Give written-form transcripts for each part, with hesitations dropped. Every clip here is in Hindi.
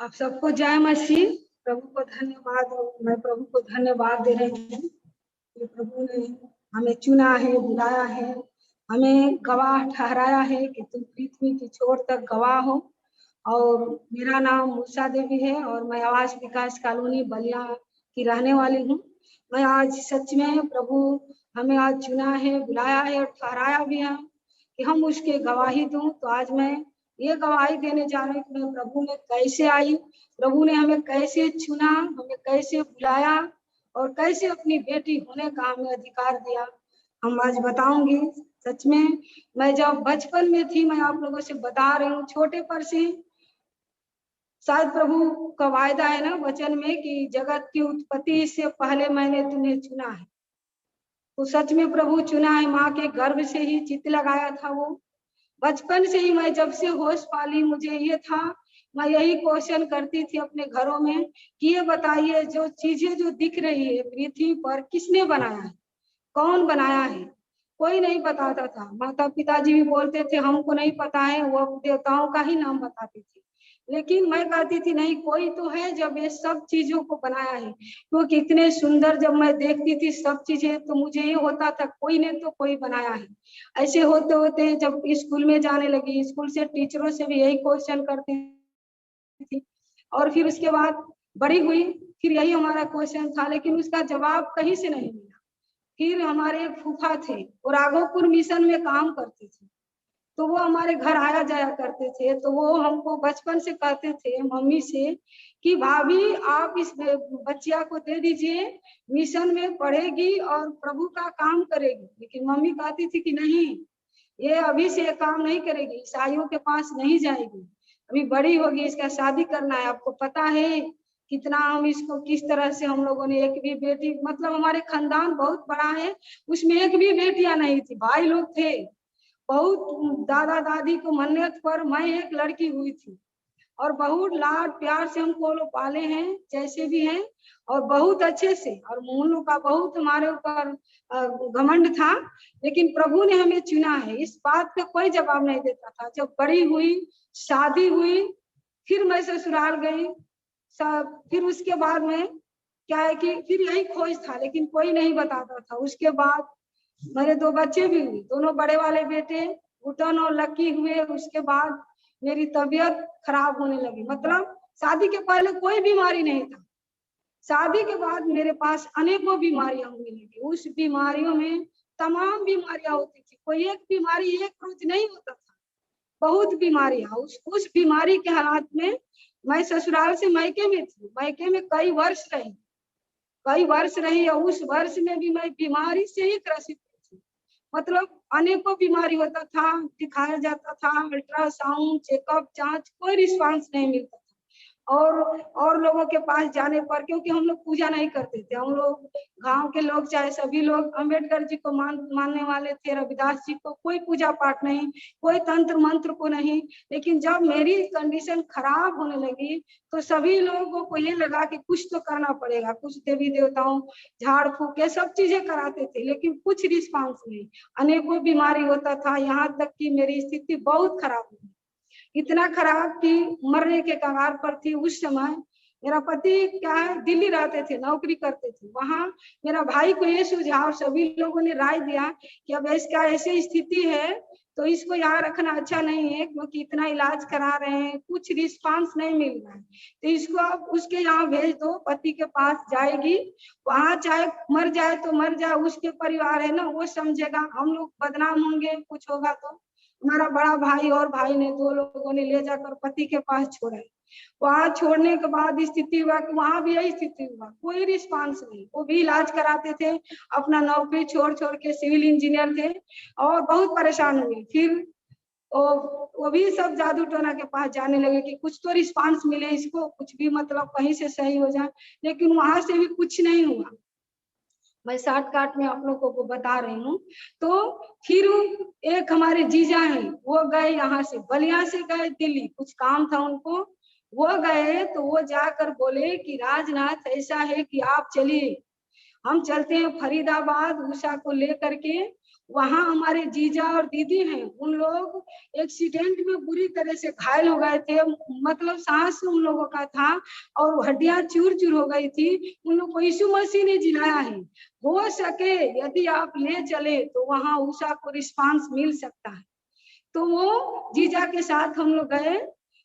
आप सबको जय मसीह। प्रभु को धन्यवाद। मैं प्रभु को धन्यवाद दे रही हूँ कि प्रभु ने हमें चुना है, बुलाया है, हमें गवाह ठहराया है कि तुम पृथ्वी की छोर तक गवाह हो। और मेरा नाम मूसा देवी है और मैं आवास विकास कॉलोनी बलिया की रहने वाली हूँ। मैं आज सच में प्रभु हमें आज चुना है, बुलाया है और ठहराया भी है कि हम उसके गवाही दूं। तो आज मैं ये गवाही देने जा रही हूँ कि प्रभु में कैसे आई, प्रभु ने हमें कैसे चुना, हमें कैसे बुलाया और कैसे अपनी बेटी होने का हमें अधिकार दिया। हम आज बताऊंगी। सच में मैं जब बचपन में थी, मैं आप लोगों से बता रही हूँ, छोटे पर से शायद प्रभु का वायदा है ना वचन में कि जगत की उत्पत्ति से पहले मैंने तुम्हें चुना है। तो सच में प्रभु चुना है। माँ के गर्भ से ही चित्त लगाया था वो। बचपन से ही मैं जब से होश पाली, मुझे ये था, मैं यही क्वेश्चन करती थी अपने घरों में कि ये बताइए जो चीजें जो दिख रही है पृथ्वी पर किसने बनाया है, कौन बनाया है। कोई नहीं बताता था। माता पिताजी भी बोलते थे हमको नहीं पता है, वो देवताओं का ही नाम बताते थे। लेकिन मैं कहती थी नहीं, कोई तो है जब ये सब चीजों को बनाया है। क्योंकि इतने सुंदर जब मैं देखती थी सब चीजें, तो मुझे ये होता था कोई ने तो कोई बनाया है। ऐसे होते होते जब स्कूल में जाने लगी, स्कूल से टीचरों से भी यही क्वेश्चन करती थी। और फिर उसके बाद बड़ी हुई, फिर यही हमारा क्वेश्चन था, लेकिन उसका जवाब कहीं से नहीं मिला। फिर हमारे एक फूफा थे, वो राघोपुर मिशन में काम करते थे, तो वो हमारे घर आया जाया करते थे। तो वो हमको बचपन से कहते थे मम्मी से कि भाभी आप इस बच्चिया को दे दीजिए, मिशन में पढ़ेगी और प्रभु का काम करेगी। लेकिन मम्मी कहती थी कि नहीं, ये अभी से काम नहीं करेगी, ईसाइयों के पास नहीं जाएगी, अभी बड़ी होगी, इसका शादी करना है। आपको पता है कितना हम इसको किस तरह से हम लोगों ने, एक भी बेटी, मतलब हमारे खानदान बहुत बड़ा है, उसमें एक भी बेटियां नहीं थी, भाई लोग थे बहुत। दादा दादी को मन्नत पर मैं एक लड़की हुई थी और बहुत लाड प्यार से हमको लोग पाले हैं जैसे भी हैं, और बहुत अच्छे से। और उन लोग का बहुत हमारे ऊपर घमंड था। लेकिन प्रभु ने हमें चुना है, इस बात का कोई जवाब नहीं देता था। जब बड़ी हुई, शादी हुई, फिर मैं ससुराल गई सब। फिर उसके बाद में क्या है कि फिर यही खोज था, लेकिन कोई नहीं बताता था। उसके बाद मेरे 2 बच्चे भी हुए, दोनों बड़े वाले बेटे घुटन और लकी हुए। उसके बाद मेरी तबीयत खराब होने लगी। मतलब शादी के पहले कोई बीमारी नहीं था, शादी के बाद मेरे पास अनेकों बीमारियां होने लगी। उस बीमारियों में तमाम बीमारियां होती थी, कोई एक बीमारी एक रोज नहीं होता था, बहुत बीमारियां। उस बीमारी के हालात में मैं ससुराल से मायके में थी, मायके में कई वर्ष रही और उस वर्ष में भी मैं बीमारी से ही ग्रसित थी। मतलब अनेकों बीमारी होता था, दिखाया जाता था, अल्ट्रासाउंड, चेकअप, जांच, कोई रिस्पांस नहीं मिलता था। और लोगों के पास जाने पर, क्योंकि हम लोग पूजा नहीं करते थे, हम लोग गांव के लोग चाहे सभी लोग अम्बेडकर जी को मानने वाले थे, रविदास जी को, कोई पूजा पाठ नहीं, कोई तंत्र मंत्र को नहीं। लेकिन जब मेरी कंडीशन खराब होने लगी तो सभी लोगों को ये लगा कि कुछ तो करना पड़ेगा, कुछ देवी देवताओं झाड़ फूक ये सब चीजें कराते थे, लेकिन कुछ रिस्पांस नहीं। अनेकों बीमारी होता था, यहाँ तक कि मेरी स्थिति बहुत खराब हुई, इतना खराब कि मरने के कगार पर थी। उस समय मेरा पति क्या है, दिल्ली रहते थे, नौकरी करते थे वहां। मेरा भाई को ये सुझाव, सभी लोगों ने राय दिया कि अब इसका ऐसी स्थिति है तो इसको यहाँ रखना अच्छा नहीं है, क्योंकि इतना इलाज करा रहे हैं, कुछ रिस्पांस नहीं मिल रहा है, तो इसको अब उसके यहाँ भेज दो, पति के पास जाएगी, वहां चाहे मर जाए तो मर जाए, उसके परिवार है ना, वो समझेगा, हम लोग बदनाम होंगे कुछ होगा तो। हमारा बड़ा भाई और भाई ने, 2 लोगों ने ले जाकर पति के पास छोड़ा। वहां छोड़ने के बाद स्थिति हुआ कि वहां भी यही स्थिति हुआ, कोई रिस्पांस नहीं। वो भी इलाज कराते थे, अपना नौकरी छोड़ छोड़ के, सिविल इंजीनियर थे और बहुत परेशान हुए। फिर वो भी सब जादू टोना के पास जाने लगे कि कुछ तो रिस्पांस मिले इसको, कुछ भी मतलब कहीं से सही हो जाए, लेकिन वहां से भी कुछ नहीं हुआ। मैं शॉर्टकट में आप लोगों को बता रही हूँ। तो फिर एक हमारे जीजा हैं, वो गए यहाँ से, बलिया से गए दिल्ली, कुछ काम था उनको, वो गए तो वो जाकर बोले कि राजनाथ ऐसा है कि आप चलिए, हम चलते हैं फरीदाबाद, उषा को लेकर के, वहां हमारे जीजा और दीदी हैं, उन लोग एक्सीडेंट में बुरी तरह से घायल हो गए थे, मतलब सांस उन लोगों का था और हड्डियां चूर चूर हो गई थी। उन लोग को यीशु मसीह ने जिलाया है। हो सके यदि आप ले चले तो वहां उषा को रिस्पांस मिल सकता है। तो वो जीजा के साथ हम लोग गए।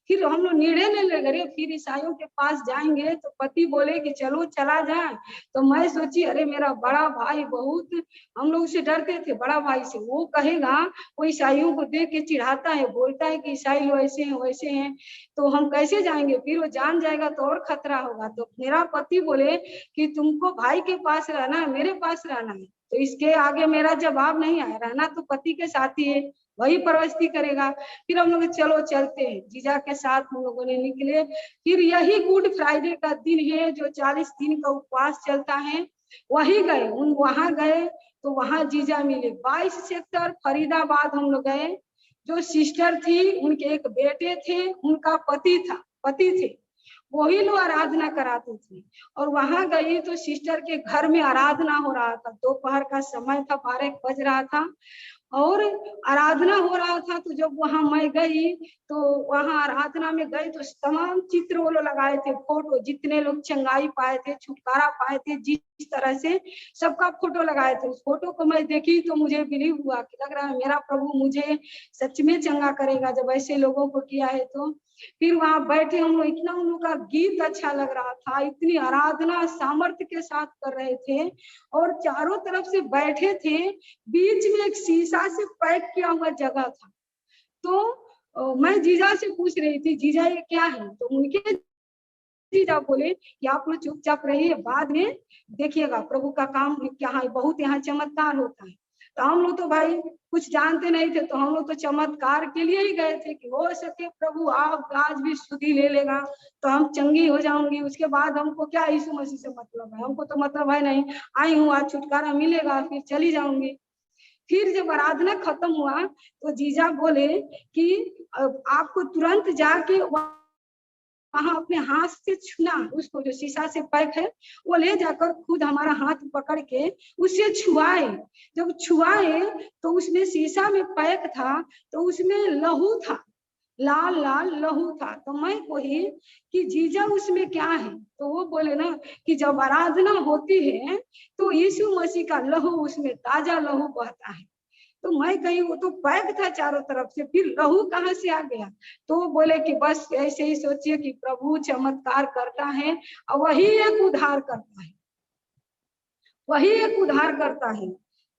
फिर हम लोग निर्णय ले गए फिर ईसाइयों के पास जाएंगे, तो पति बोले कि चलो चला जाए। तो मैं सोची अरे मेरा बड़ा भाई बहुत, हम लोग उसे डरते थे बड़ा भाई से, वो कहेगा, वो ईसाइयों को देख के चिढ़ाता है, बोलता है कि ईसाई लोग ऐसे हैं वैसे हैं, तो हम कैसे जाएंगे, फिर वो जान जाएगा तो और खतरा होगा। तो मेरा पति बोले कि तुमको भाई के पास रहना है, मेरे पास रहना है। तो इसके आगे मेरा जवाब नहीं आया, रहना तो पति के साथ ही है, वही परवस्ती करेगा। फिर हम लोग चलो चलते हैं, जीजा के साथ हम लोगों ने निकले। फिर यही गुड फ्राइडे का दिन है जो 40 दिन का उपवास चलता है, वही गए, वहां गए तो वहां जीजा मिले। 22 सेक्टर फरीदाबाद हम लोग गए। जो सिस्टर थी उनके एक बेटे थे, उनका पति थे, वही लोग आराधना कराते थे। और वहां गई तो सिस्टर के घर में आराधना हो रहा था, दोपहर का समय था, 12 बज रहा था और आराधना हो रहा था। तो जब वहां मैं गई तो वहां आराधना में गई तो तमाम चित्र वो लोग लगाए थे, फोटो, जितने लोग चंगाई पाए थे, छुटकारा पाए थे, जिस तरह से सबका फोटो लगाए थे। उस फोटो को मैं देखी तो मुझे बिलीव हुआ कि लग रहा है मेरा प्रभु मुझे सच में चंगा करेगा जब ऐसे लोगों को किया है। तो फिर वहां बैठे हम लोग, इतना उन लोग का गीत अच्छा लग रहा था, इतनी आराधना सामर्थ्य के साथ कर रहे थे और चारों तरफ से बैठे थे। बीच में एक शीशा से पैक किया हुआ जगह था। तो मैं जीजा से पूछ रही थी, जीजा ये क्या है? तो उनके जीजा बोले कि आप लोग चुपचाप रहिए, बाद में देखिएगा प्रभु का काम क्या है, बहुत यहाँ चमत्कार होता है। तो हम लोग तो भाई कुछ जानते नहीं थे, तो हम लोग तो चमत्कार के लिए ही गए थे कि हो सके प्रभु आप आज भी स्तुति ले लेगा तो हम चंगी हो जाऊंगी, उसके बाद हमको क्या यीशु मसीह से मतलब है, हमको तो मतलब है नहीं, आई हूँ आज छुटकारा मिलेगा फिर चली जाऊंगी। फिर जब आराधना खत्म हुआ तो जीजा बोले कि आपको तुरंत जाके वहां अपने हाथ से छूना, उसको जो शीशा से पैक है वो ले जाकर खुद हमारा हाथ पकड़ के उससे छुआए। जब छुआए तो उसमें शीशा में पैक था, तो उसमें लहू था, लाल लाल लहू था। तो मैं कही कि जीजा उसमें क्या है? तो वो बोले ना कि जब आराधना होती है तो यीशु मसीह का लहू, उसमें ताजा लहू बहता है। तो मैं कही वो तो पैक था चारों तरफ से, फिर लहू कहाँ से आ गया? तो वो बोले कि बस ऐसे ही सोचिए कि प्रभु चमत्कार करता है और वही एक उद्धार करता है, वही एक उद्धार करता है।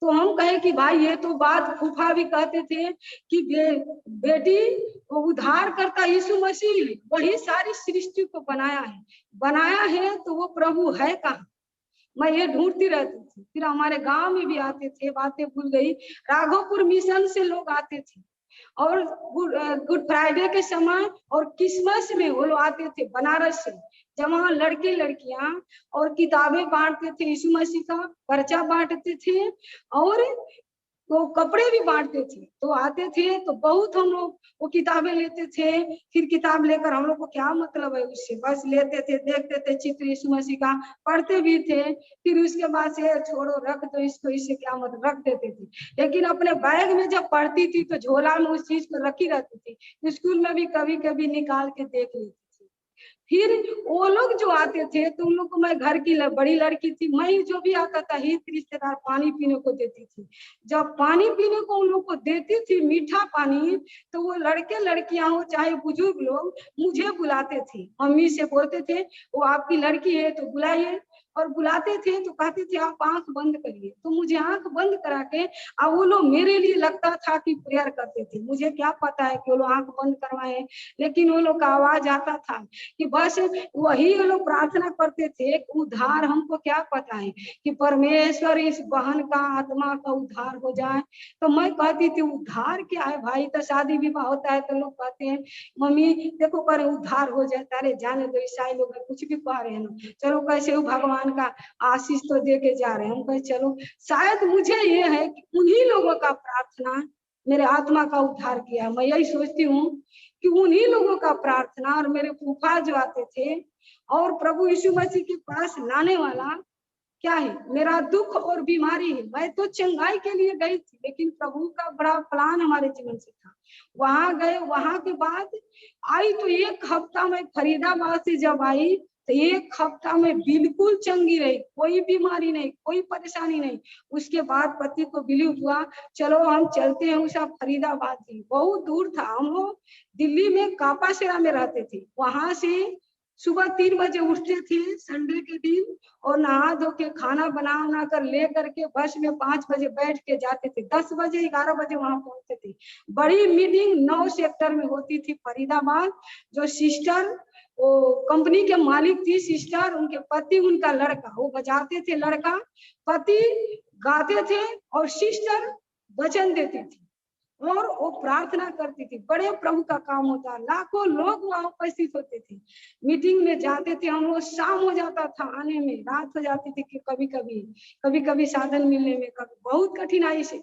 तो हम कहे कि भाई ये तो बात फूफा भी कहते थे कि बेटी वो उद्धार करता यीशु मसीह, वही सारी सृष्टि को बनाया है तो वो प्रभु है कहाँ? मैं ये ढूंढती रहती थी। फिर हमारे गांव में भी आते थे, बातें भूल गई, राघोपुर मिशन से लोग आते थे और गुड फ्राइडे के समय और क्रिसमस में वो लोग आते थे बनारस से, जहाँ लड़के लड़कियां और किताबें बांटते थे, यीशु मसीह का पर्चा बांटते थे और वो कपड़े भी बांटते थे। तो आते थे तो बहुत हम लोग वो किताबें लेते थे। फिर किताब लेकर हम लोग को क्या मतलब है उससे, बस लेते थे, देखते थे चित्र यीशु मसीह का, पढ़ते भी थे। फिर उसके बाद से छोड़ो रख दो इसको, इससे क्या मतलब, रख देते थे। लेकिन अपने बैग में जब पढ़ती थी तो झोला में उस चीज को रखी रहती थी, स्कूल में भी कभी कभी निकाल के देख लेती थी। फिर वो लोग जो आते थे तो उन लोग को, मैं घर की बड़ी लड़की थी, मैं जो भी आता था हित रिश्तेदार पानी पीने को देती थी। जब पानी पीने को उन लोग को देती थी मीठा पानी, तो वो लड़के लड़कियां हो चाहे बुजुर्ग लोग मुझे बुलाते थे, मम्मी से बोलते थे वो आपकी लड़की है तो बुलाइए, और बुलाते थे तो कहते थे आप आंख बंद करिए। तो मुझे आंख बंद करा के अब वो लोग, मेरे लिए लगता था कि प्रेयर करते थे, मुझे क्या पता है कि वो लोग आंख बंद करवाए, लेकिन वो लोग का आवाज आता था कि बस वही लोग प्रार्थना करते थे। उद्धार हमको क्या पता है कि परमेश्वर इस बहन का आत्मा का उद्धार हो जाए। तो मैं कहती थी उद्धार क्या है भाई, तो शादी विवाह होता है तो लोग कहते हैं मम्मी देखो कर उद्धार हो जाता है, जाने दो ईसाई लोग कुछ भी कह रहे हैं ना, चलो कैसे भगवान का आशीष तो दे के जा रहे हैं। हम कहे चलो शायद मुझे ये है कि उन्हीं लोगों का प्रार्थना मेरे आत्मा का उद्धार किया। मैं यही सोचती हूँ कि उन्हीं लोगों का प्रार्थना, और मेरे फूफा जो आते थे और प्रभु यीशु मसीह के पास लाने वाला क्या है, मेरा दुख और बीमारी है। मैं तो चंगाई के लिए गई थी, लेकिन प्रभु का बड़ा प्लान हमारे जीवन से था। वहां गए, वहां के बाद आई तो 1 हफ्ता में फरीदाबाद से जब आई तो 1 हफ्ता में बिल्कुल चंगी रही, कोई बीमारी नहीं, कोई परेशानी नहीं। उसके बाद पति को बिलीव हुआ, चलो हम चलते हैं उषा फरीदाबाद भी बहुत दूर था। हम लोग दिल्ली में कापासेरा में रहते थे। वहां से सुबह 3 बजे उठते थे संडे के दिन, और नहा धो के खाना बना कर ले करके बस में 5 बजे बैठ के जाते थे। 10 बजे 11 बजे वहां पहुंचते थे। बड़ी मीटिंग 9 सेक्टर में होती थी फरीदाबाद। जो सिस्टर, वो कंपनी के मालिक थी सिस्टर, उनके पति, उनका लड़का, वो बजाते थे, लड़का पति गाते थे और सिस्टर वचन देती थी और वो प्रार्थना करती थी। बड़े प्रभु का काम होता, लाखों लोग वहां उपस्थित होते थे। मीटिंग में जाते थे हम लोग, शाम हो जाता था आने में, रात हो जाती थी कि कभी कभी साधन मिलने में, कभी बहुत कठिनाई से,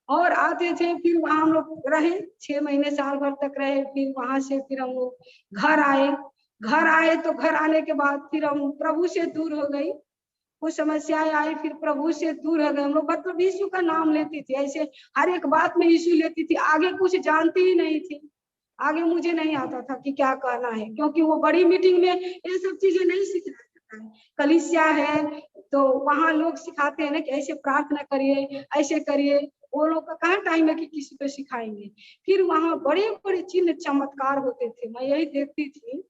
और आते थे। फिर वहां हम लोग रहे 6 महीने, साल भर तक रहे। फिर वहां से फिर हम लोग घर आए तो घर आने के बाद फिर हम प्रभु से दूर हो गई, कुछ समस्याएं आई, फिर प्रभु से दूर हो गए हम लोग। मतलब यीशु का नाम लेती थी, ऐसे हर एक बात में यीशु लेती थी, आगे कुछ जानती ही नहीं थी। आगे मुझे नहीं आता था कि क्या करना है, क्योंकि वो बड़ी मीटिंग में ये सब चीजें नहीं सीखना है। कलीसिया है तो वहां लोग सिखाते हैं ना कि ऐसे प्रार्थना करिए, ऐसे करिए। वो लोग का कहाँ टाइम है कि किसी को सिखाएंगे। फिर वहां बड़े बड़े चिन्ह चमत्कार होते थे, मैं यही देखती थी।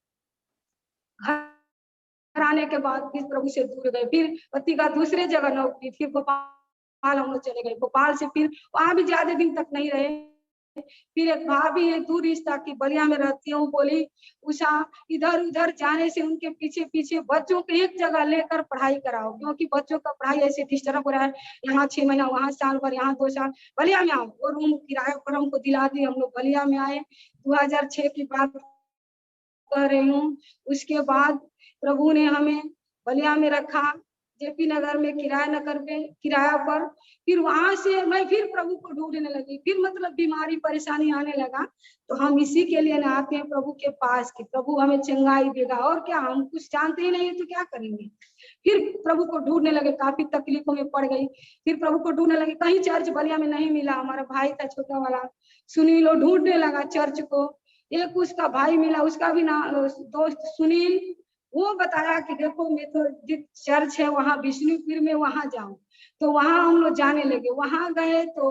घर आने के बाद फिर प्रभु से दूर गए। फिर पति का दूसरे जगह नौकरी, फिर भोपाल हम लोग चले गए। भोपाल से फिर वहां भी ज्यादा दिन तक नहीं रहे। फिर एक भाभी है दूर रिश्ता की, बलिया में रहती है, वो बोली उषा इधर उधर जाने से उनके पीछे पीछे बच्चों को एक जगह लेकर पढ़ाई कराओ, क्योंकि बच्चों का पढ़ाई ऐसे डिस्टर्ब हो रहा है। यहाँ 6 महीना, वहाँ साल भर, यहाँ 2 साल, बलिया में आओ। वो रूम किराया पर हमको दिला दी, हम लोग बलिया में आए। 2006 की बात कह रही हूँ। उसके बाद प्रभु ने हमें बलिया में रखा, जेपी नगर में, किराया पर। फिर वहां से मैं फिर प्रभु को ढूंढने लगी। फिर मतलब बीमारी परेशानी आने लगा, तो हम इसी के लिए ना आते हैं प्रभु के पास कि प्रभु हमें चंगाई देगा। और क्या, हम कुछ जानते ही नहीं तो क्या करेंगे। फिर प्रभु को ढूंढने लगे, काफी तकलीफों में पड़ गई। फिर प्रभु को ढूंढने लगे, कहीं चर्च बलिया में नहीं मिला। हमारा भाई था छोटा वाला सुनील, वो ढूंढने लगा चर्च को। एक उसका भाई मिला, उसका भी ना दोस्त सुनील, वो बताया कि देखो मेथोडिस्ट चर्च है वहां विष्णुपुर में, वहां जाओ। तो वहां हम लोग जाने लगे। वहां गए तो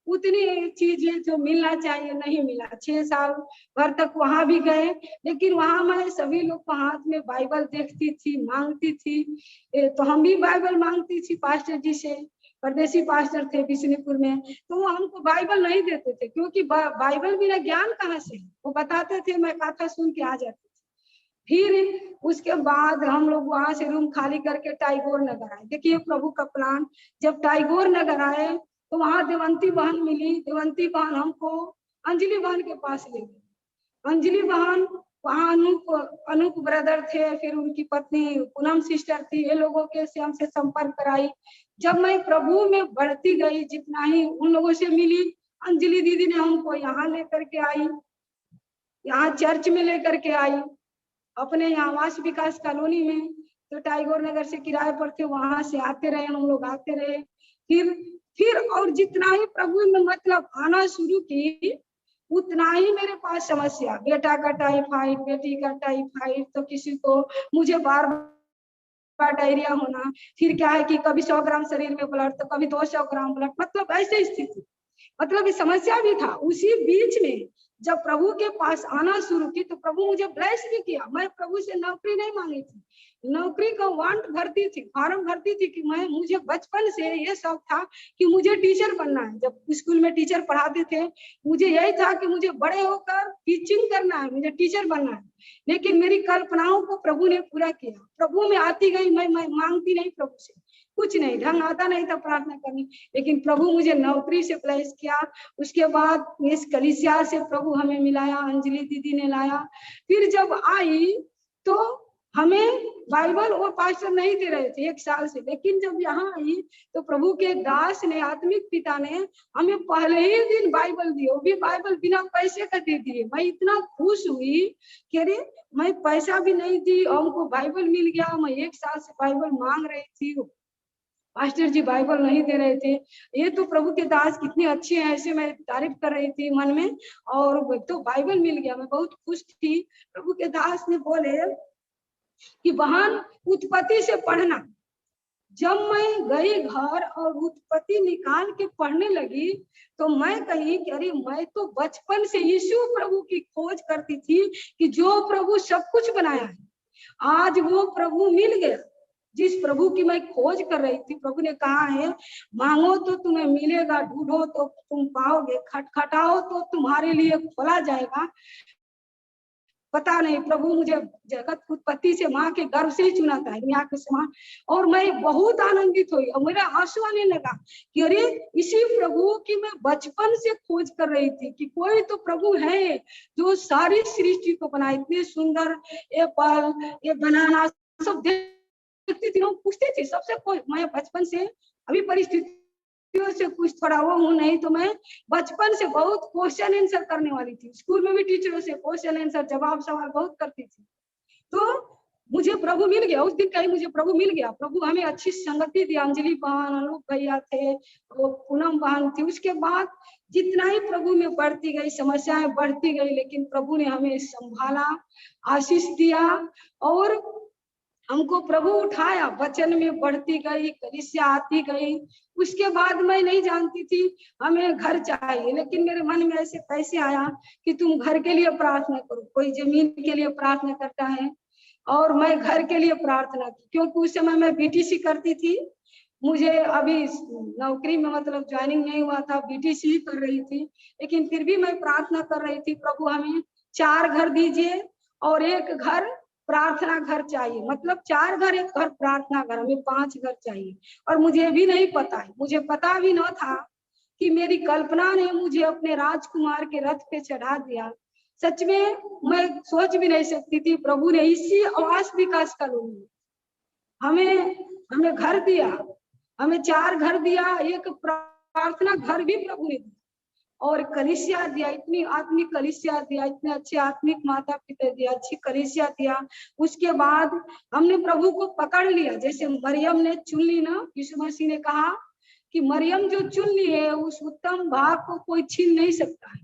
उतनी चीजें जो मिलना चाहिए नहीं मिला। 6 साल भर तक वहां भी गए, लेकिन वहां मैं सभी लोग को हाथ में बाइबल देखती थी, मांगती थी। तो हम भी बाइबल मांगती थी पास्टर जी से, परदेसी पास्टर थे विष्णुपुर में। तो वो हमको बाइबल नहीं देते थे, क्योंकि बाइबल बिना ज्ञान कहाँ से। वो बताते थे, मैं कथा सुन के आ जाती। फिर उसके बाद हम लोग वहां से रूम खाली करके टाइगोर नगर आए। देखिए प्रभु का प्लान। जब टाइगोर नगर आए तो वहां देवंती बहन मिली। देवंती बहन हमको अंजलि बहन के पास ले गई। अंजलि बहन, वहां अनूप ब्रदर थे, फिर उनकी पत्नी पूनम सिस्टर थी, ये लोगों के से हमसे संपर्क कराई। जब मैं प्रभु में बढ़ती गई, जितना ही उन लोगों से मिली, अंजलि दीदी ने हमको यहाँ लेकर के आई, यहाँ चर्च में लेकर के आई, अपने यहाँ आवास विकास कॉलोनी में। तो टाइगोर नगर से किराए पर थे, वहां से आते रहे हम लोग, आते रहे। फिर और जितना ही प्रभु में मतलब आना शुरू की, उतना ही मेरे पास समस्या, बेटा का टाइफाइड, बेटी का टाइफाइड, तो किसी को, मुझे बार बार डायरिया होना। फिर क्या है कि कभी 100 ग्राम शरीर में ब्लड, तो कभी 200 ग्राम ब्लड, मतलब ऐसे स्थिति, मतलब ये समस्या भी था। उसी बीच में जब प्रभु के पास आना शुरू की तो प्रभु मुझे ब्लेस भी किया। मैं प्रभु से नौकरी नहीं मांगी थी, नौकरी का वांट भरती थी, फॉर्म भरती थी कि मुझे बचपन से ये शौक था कि मुझे टीचर बनना है। जब स्कूल में टीचर पढ़ाते थे, मुझे यही था कि मुझे बड़े होकर टीचिंग करना है, मुझे टीचर बनना है। लेकिन मेरी कल्पनाओं को प्रभु ने पूरा किया। प्रभु में आती गई, मैं मांगती नहीं प्रभु से, कुछ नहीं, ढंग आता नहीं था प्रार्थना करनी, लेकिन प्रभु मुझे नौकरी से ब्लेस किया। उसके बाद इस कलीसिया से प्रभु हमें मिलाया, अंजलि दीदी ने लाया। फिर जब आई तो हमें बाइबल वो पास्टर नहीं दे रहे थे 1 साल से, लेकिन जब यहाँ आई तो प्रभु के दास ने, आत्मिक पिता ने हमें पहले ही दिन बाइबल दी, वो भी बाइबल बिना पैसे का दे दिए। मैं इतना खुश हुई कि अरे मैं पैसा भी नहीं दी, हमको बाइबल मिल गया। मैं 1 साल से बाइबल मांग रही थी, पास्टर जी बाइबल नहीं दे रहे थे। ये तो प्रभु के दास कितने अच्छे हैं, ऐसे मैं तारीफ कर रही थी मन में, और तो बाइबल मिल गया। मैं बहुत खुश थी। प्रभु के दास ने बोले कि बहन उत्पत्ति से पढ़ना। जब मैं गई घर और उत्पत्ति निकाल के पढ़ने लगी तो मैं कही कि अरे मैं तो बचपन से यीशु प्रभु की खोज करती थी कि जो प्रभु सब कुछ बनाया है, आज वो प्रभु मिल गया जिस प्रभु की मैं खोज कर रही थी। प्रभु ने कहा है मांगो तो तुम्हें मिलेगा, ढूंढो तो तुम पाओगे, खटखटाओ तो तुम्हारे लिए खोला जाएगा। पता नहीं प्रभु मुझे जगत उत्पत्ति से माँ के गर्भ से ही चुना था दुनिया के समान, और मैं बहुत आनंदित हुई और मेरा आंसू आने लगा कि अरे इसी प्रभु की मैं बचपन से खोज कर रही थी कि कोई तो प्रभु है जो सारी सृष्टि को बनाए। इतने सुंदर एप्पल, ये बनाना सब देखती थी, पूछती थी सबसे। कोई मैं बचपन से, अभी परिस्थिति से कुछ थोड़ा वो हूँ, नहीं तो मैं बचपन से बहुत क्वेश्चन आंसर करने वाली थी। स्कूल में भी टीचरों से क्वेश्चन आंसर, जवाब सवाल बहुत करती थी। तो मुझे प्रभु मिल गया, उस दिन कहीं मुझे प्रभु मिल गया। प्रभु हमें अच्छी संगति दी, अंजलि बहन, अनूप भैया थे, वो पूनम बहन थी। उसके बाद जितना ही प्रभु में बढ़ती गई, समस्याएं बढ़ती गई, लेकिन प्रभु ने हमें संभाला, आशीष दिया और हमको प्रभु उठाया। वचन में बढ़ती गई, कलीसिया आती गई। उसके बाद मैं नहीं जानती थी हमें घर चाहिए, लेकिन मेरे मन में ऐसे कैसे आया कि तुम घर के लिए प्रार्थना करो। कोई जमीन के लिए प्रार्थना करता है और मैं घर के लिए प्रार्थना की, क्योंकि उस समय मैं बीटीसी करती थी। मुझे अभी नौकरी में मतलब ज्वाइनिंग नहीं हुआ था, बीटीसी ही कर रही थी, लेकिन फिर भी मैं प्रार्थना कर रही थी प्रभु हमें 4 घर दीजिए और 1 घर प्रार्थना घर चाहिए। मतलब 4 घर, 1 घर प्रार्थना घर, हमें 5 घर चाहिए। और मुझे भी नहीं पता है, मुझे पता भी न था कि मेरी कल्पना ने मुझे अपने राजकुमार के रथ पे चढ़ा दिया। सच में मैं सोच भी नहीं सकती थी। प्रभु ने इसी आवास विकास कॉलोनी हमें घर दिया, हमें 4 घर दिया, 1 प्रार्थना घर भी प्रभु ने दिया और कलीसिया दिया। इतनी आत्मिक कलीसिया दिया, इतने अच्छे आत्मिक माता पिता दिया, अच्छी कलीसिया दिया। उसके बाद हमने प्रभु को पकड़ लिया, जैसे मरियम ने चुन ली ना। यीशु मसीह ने कहा कि मरियम जो चुन ली है उस उत्तम भाग को कोई छीन नहीं सकता है।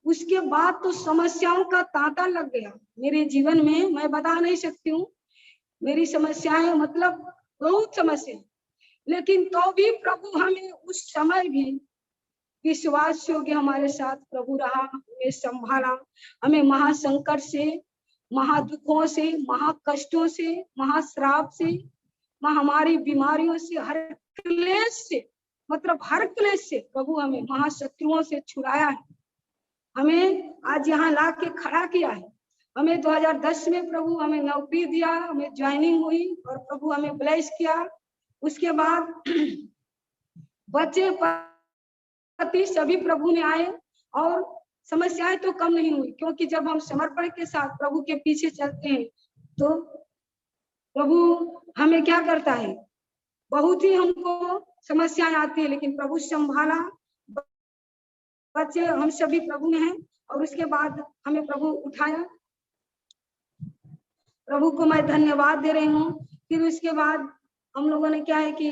उसके बाद तो समस्याओं का तांता लग गया मेरे जीवन में, मैं बता नहीं सकती हूँ। मेरी समस्याएं मतलब बहुत समस्या, लेकिन तो भी प्रभु हमें उस समय भी विश्वास योग्य हमारे साथ प्रभु रहा, हमें संभाला। हमें महासंकट से, महादुखों से, महाकष्टों से, महाश्राप से, महामारी बीमारियों से, हर क्लेश से, मतलब हर क्लेश से प्रभु हमें महाशत्रुओं से छुड़ाया है। हमें आज यहाँ ला के खड़ा किया है। हमें 2010 में प्रभु हमें नौकरी दिया, हमें ज्वाइनिंग हुई और प्रभु हमें ब्लेस किया। उसके बाद बच्चे पति सभी प्रभु में आए और समस्याएं तो कम नहीं हुई, क्योंकि जब हम समर्पण के साथ प्रभु के पीछे चलते हैं तो प्रभु हमें क्या करता है, बहुत ही हमको समस्याएं आती है, लेकिन प्रभु संभाला। बच्चे हम सभी प्रभु में हैं और उसके बाद हमें प्रभु उठाया। प्रभु को मैं धन्यवाद दे रही हूँ। फिर उसके बाद हम लोगों ने क्या है कि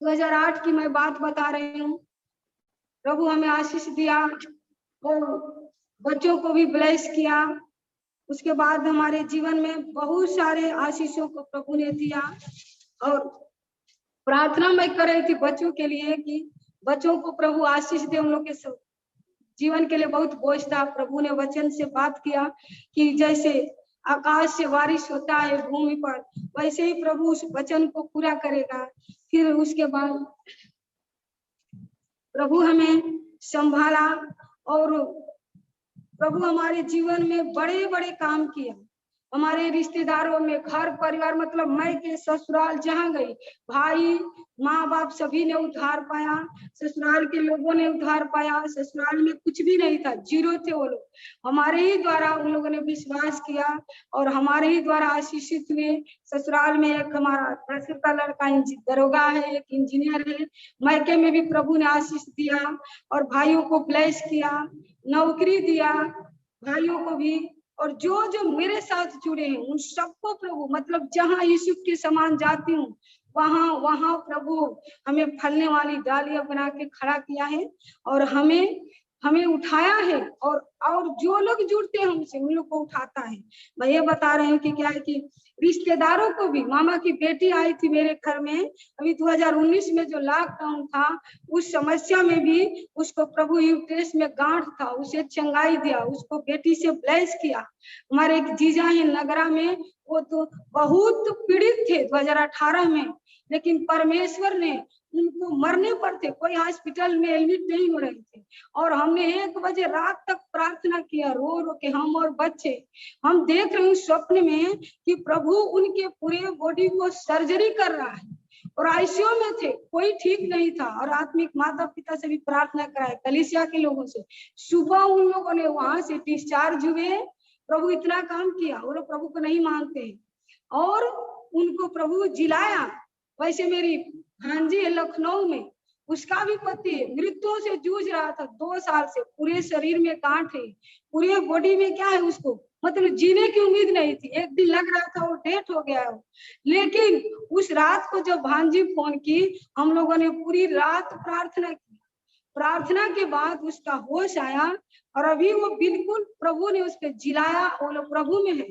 2008 की मैं बात बता रही हूँ। प्रभु हमें आशीष दिया और बच्चों को भी ब्लेस किया। उसके बाद हमारे जीवन में बहुत सारे आशीषों को प्रभु ने दिया और प्रार्थना मैं कर रही थी बच्चों के लिए कि बच्चों को प्रभु आशीष दे। उन लोग के जीवन के लिए बहुत बोझ था। प्रभु ने वचन से बात किया कि जैसे आकाश से बारिश होता है भूमि पर, वैसे ही प्रभु उस वचन को पूरा करेगा। फिर उसके बाद प्रभु हमें संभाला और प्रभु हमारे जीवन में बड़े बड़े काम किया हमारे रिश्तेदारों में, घर परिवार, मतलब मैं के ससुराल जहाँ गई, भाई माँ बाप सभी ने उद्धार पाया, ससुराल के लोगों ने उद्धार पाया। ससुराल में कुछ भी नहीं था, जीरो थे वो लोग। हमारे ही द्वारा उन लोगों ने विश्वास किया और हमारे ही द्वारा आशीषित हुए। ससुराल में एक हमारा तहसील का लड़का दरोगा है, एक इंजीनियर है। मायके में भी प्रभु ने आशीष दिया और भाइयों को ब्लेस किया, नौकरी दिया भाइयों को भी। और जो जो मेरे साथ जुड़े हैं उन सबको प्रभु, मतलब जहाँ यूसुफ के समान जाती हूँ वहां वहां प्रभु हमें फलने वाली डालियां बना के खड़ा किया है और हमें हमें उठाया है। और जो लोग जुड़ते हैं हमसे उन लोग को उठाता है। मैं ये बता रही हूँ कि क्या है कि रिश्तेदारों को भी, मामा की बेटी आई थी मेरे घर में अभी 2019 में, जो लॉकडाउन था उस समस्या में भी उसको प्रभु यूट्रेस में गांठ था, उसे चंगाई दिया, उसको बेटी से ब्लेस किया। हमारे एक जीजा है नगरा में, वो तो बहुत पीड़ित थे 2018 में, लेकिन परमेश्वर ने उनको मरने पर थे, कोई हॉस्पिटल में एडमिट नहीं हो रहे थे और हमने 1 बजे रात तक प्रार्थना किया, रो रो के हम और बच्चे। हम देख रहे हैं स्वप्न में कि प्रभु उनके पूरे बॉडी को सर्जरी कर रहा है और आईसीयू में थे, कोई ठीक नहीं था। और आत्मिक माता पिता से भी प्रार्थना कराए, कलीसिया के लोगों से। सुबह उन लोगों ने वहां से डिस्चार्ज हुए। प्रभु इतना काम किया, वो लोग प्रभु को नहीं मानते और उनको प्रभु जिलाया। वैसे मेरी भांजी है लखनऊ में, उसका भी पति मृत्यु से जूझ रहा था 2 साल से, पूरे शरीर में गांठ है, पूरे बॉडी में क्या है, उसको मतलब जीने की उम्मीद नहीं थी। एक दिन लग रहा था वो डेथ हो गया हो, लेकिन उस रात को जब भांजी फोन की, हम लोगों ने पूरी रात प्रार्थना की। प्रार्थना के बाद उसका होश आया और अभी वो बिल्कुल प्रभु ने उसको जिलाया। वो लोग प्रभु में है,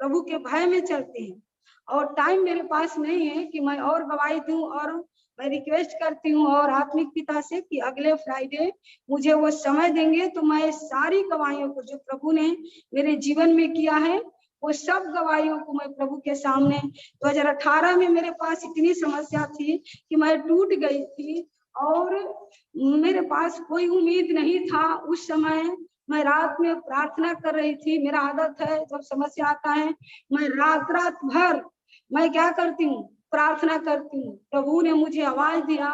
प्रभु के भय में चलते हैं। और टाइम मेरे पास नहीं है कि मैं और गवाही दूं, और मैं रिक्वेस्ट करती हूँ और आत्मिक पिता से कि अगले फ्राइडे मुझे वो समय देंगे तो मैं सारी गवाहियों को जो प्रभु ने मेरे जीवन में किया है वो सब गवाहियों को मैं प्रभु के सामने। 2018 में मेरे पास इतनी समस्या थी कि मैं टूट गई थी और मेरे पास कोई उम्मीद नहीं था। उस समय मैं रात में प्रार्थना कर रही थी। मेरा आदत है जब समस्या आता है मैं रात रात भर मैं क्या करती हूँ, प्रार्थना करती हूँ। प्रभु ने मुझे आवाज दिया,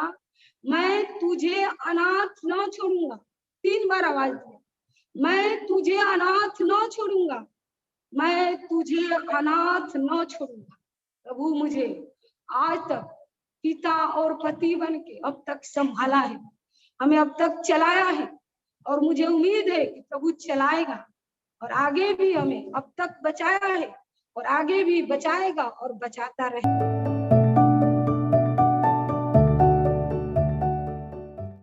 मैं तुझे अनाथ न छोड़ूंगा। 3 बार आवाज दिया, मैं तुझे अनाथ न छोड़ूंगा, मैं तुझे अनाथ न छोड़ूंगा। प्रभु मुझे आज तक पिता और पति बन के अब तक संभाला है, हमें अब तक चलाया है और मुझे उम्मीद है कि प्रभु चलाएगा और आगे भी हमें अब तक बचाया है और आगे भी बचाएगा और बचाता रहेगा।